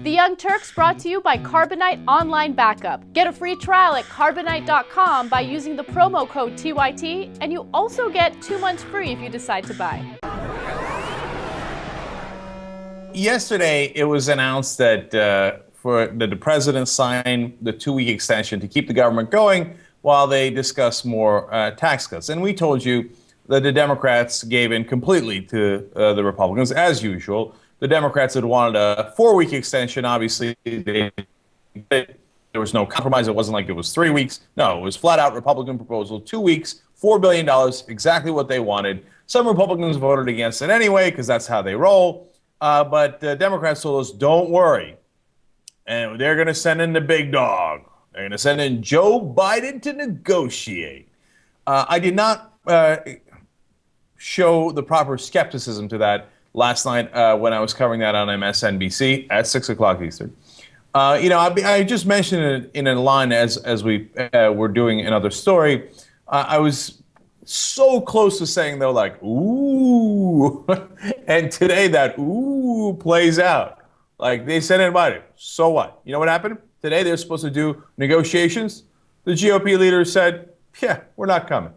The Young Turks brought to you by Carbonite Online Backup. Get a free trial at Carbonite.com by using the promo code TYT, and you also get 2 months free if you decide to buy. Yesterday, it was announced that the president signed the 2-week extension to keep the government going while they discuss more tax cuts. And we told you that the Democrats gave in completely to the Republicans, as usual. The Democrats had wanted a 4-week extension. Obviously, there was no compromise. It wasn't like it was 3 weeks. No, it was flat-out Republican proposal, 2 weeks, $4 billion, exactly what they wanted. Some Republicans voted against it anyway because that's how they roll. But Democrats told us, don't worry. And they're going to send in the big dog. They're going to send in Joe Biden to negotiate. I did not show the proper skepticism to that last night when I was covering that on MSNBC at 6 o'clock Eastern. I just mentioned it in a line as we were doing another story. I was so close to saying, though, like, ooh. And today that ooh plays out. Like, they sent in Biden. So what? You know what happened? Today they're supposed to do negotiations. The GOP leader said, yeah, we're not coming.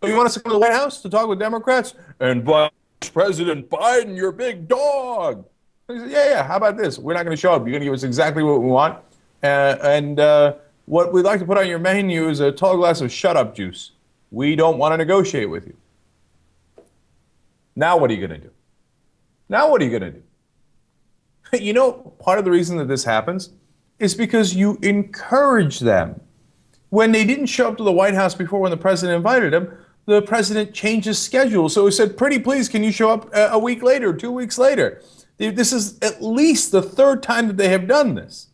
So you want us to come to the White House to talk with Democrats? And Vice President Biden, your big dog. He said, yeah, how about this? We're not going to show up. You're going to give us exactly what we want. And what we'd like to put on your menu is a tall glass of shut-up juice. We don't want to negotiate with you. Now what are you going to do? Now what are you going to do? You know, part of the reason that this happens is because you encourage them. When they didn't show up to the White House before when the president invited them, the president changed his schedule. So he said, pretty please, can you show up a week later, 2 weeks later? This is at least the third time that they have done this.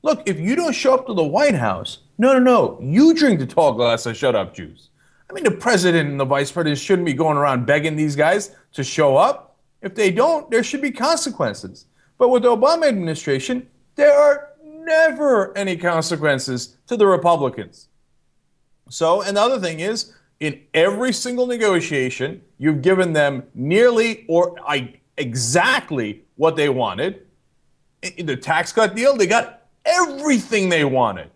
Look, if you don't show up to the White House, no, you drink the tall glass of shut-up juice. I mean, the president and the vice president shouldn't be going around begging these guys to show up. If they don't, there should be consequences. But with the Obama administration, there are never any consequences to the Republicans. So, and the other thing is, in every single negotiation, you've given them nearly or exactly what they wanted. In the tax cut deal, they got everything they wanted.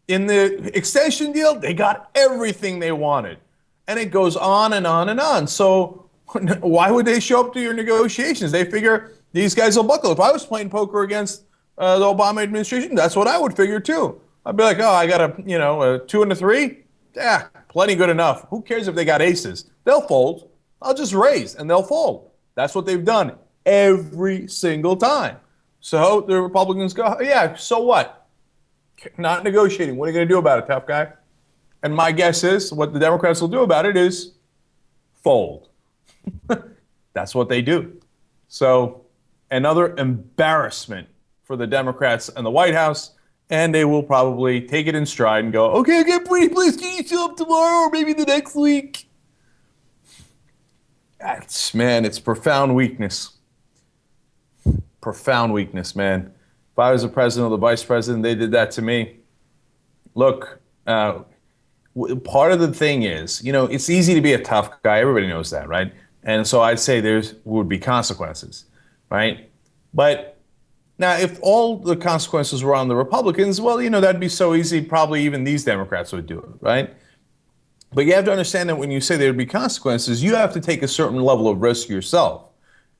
In the extension deal, they got everything they wanted. And it goes on and on and on. So why would they show up to your negotiations? They figure these guys will buckle. If I was playing poker against the Obama administration, that's what I would figure too. I'd be like, oh, I got a 2 and a 3. Yeah, plenty good enough. Who cares if they got aces? They'll fold. I'll just raise and they'll fold. That's what they've done every single time. So the Republicans go, yeah, so what? Not negotiating. What are you going to do about it, tough guy? And my guess is what the Democrats will do about it is fold. That's what they do. So another embarrassment for the Democrats and the White House, and they will probably take it in stride and go, okay, pretty please, can you show up tomorrow or maybe the next week? It's profound weakness. Profound weakness, man. If I was the president or the vice president, they did that to me. Look, part of the thing is, it's easy to be a tough guy. Everybody knows that, right? And so I'd say there would be consequences, right? But now, if all the consequences were on the Republicans, well, that'd be so easy. Probably even these Democrats would do it, right? But you have to understand that when you say there would be consequences, you have to take a certain level of risk yourself.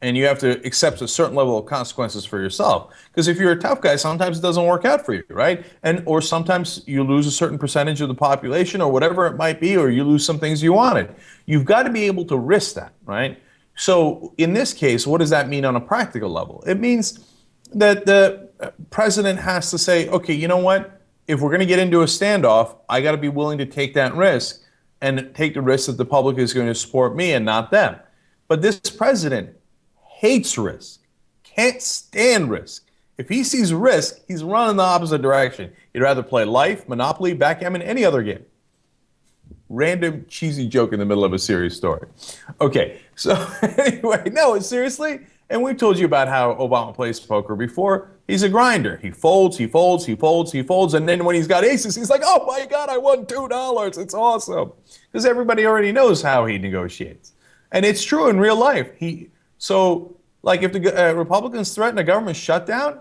And you have to accept a certain level of consequences for yourself. Because if you're a tough guy, sometimes it doesn't work out for you, right? Or sometimes you lose a certain percentage of the population or whatever it might be, or you lose some things you wanted. You've got to be able to risk that, right? So in this case, what does that mean on a practical level? It means that the president has to say, okay, you know what? If we're going to get into a standoff, I got to be willing to take that risk and take the risk that the public is going to support me and not them. But this president hates risk, can't stand risk. If he sees risk, he's running the opposite direction. He'd rather play life, Monopoly, backgammon, any other game. Random cheesy joke in the middle of a serious story. Okay, so anyway, no, seriously, and we've told you about how Obama plays poker before. He's a grinder. He folds, and then when he's got aces, he's like, oh my God, I won $2. It's awesome. Because everybody already knows how he negotiates. And it's true in real life. So Like if the Republicans threaten a government shutdown,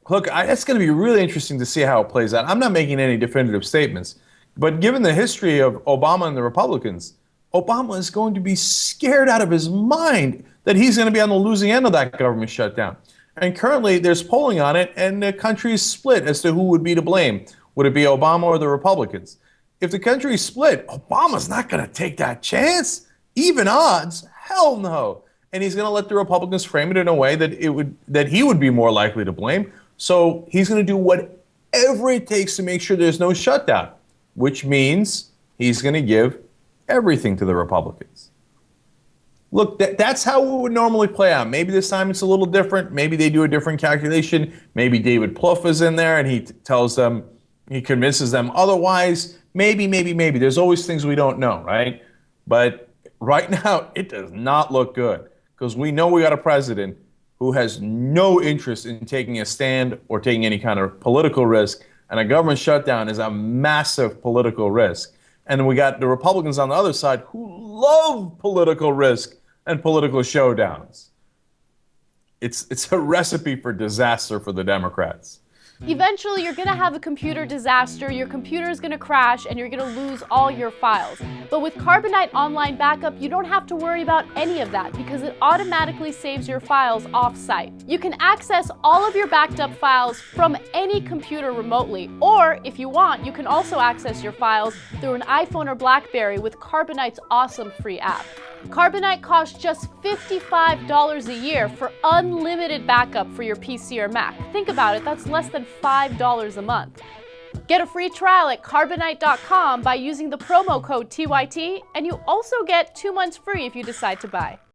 look, it's going to be really interesting to see how it plays out. I'm not making any definitive statements, but given the history of Obama and the Republicans, Obama is going to be scared out of his mind that he's going to be on the losing end of that government shutdown. And currently, there's polling on it, and the country is split as to who would be to blame. Would it be Obama or the Republicans? If the country is split, Obama's not going to take that chance. Even odds, hell no. And he's going to let the Republicans frame it in a way that he would be more likely to blame. So he's going to do whatever it takes to make sure there's no shutdown, which means he's going to give everything to the Republicans. Look, that's how it would normally play out. Maybe this time it's a little different. Maybe they do a different calculation. Maybe David Plouffe is in there and he tells them, he convinces them otherwise. Maybe. There's always things we don't know, right? But right now, it does not look good because we know we got a president who has no interest in taking a stand or taking any kind of political risk. And a government shutdown is a massive political risk. And then we got the Republicans on the other side who love political risk and political showdowns. It's a recipe for disaster for the Democrats. Eventually, you're going to have a computer disaster, your computer is going to crash, and you're going to lose all your files. But with Carbonite Online Backup, you don't have to worry about any of that because it automatically saves your files off-site. You can access all of your backed up files from any computer remotely, or if you want, you can also access your files through an iPhone or BlackBerry with Carbonite's awesome free app. Carbonite costs just $55 a year for unlimited backup for your PC or Mac. Think about it, that's less than $5 a month. Get a free trial at Carbonite.com by using the promo code TYT, and you also get 2 months free if you decide to buy.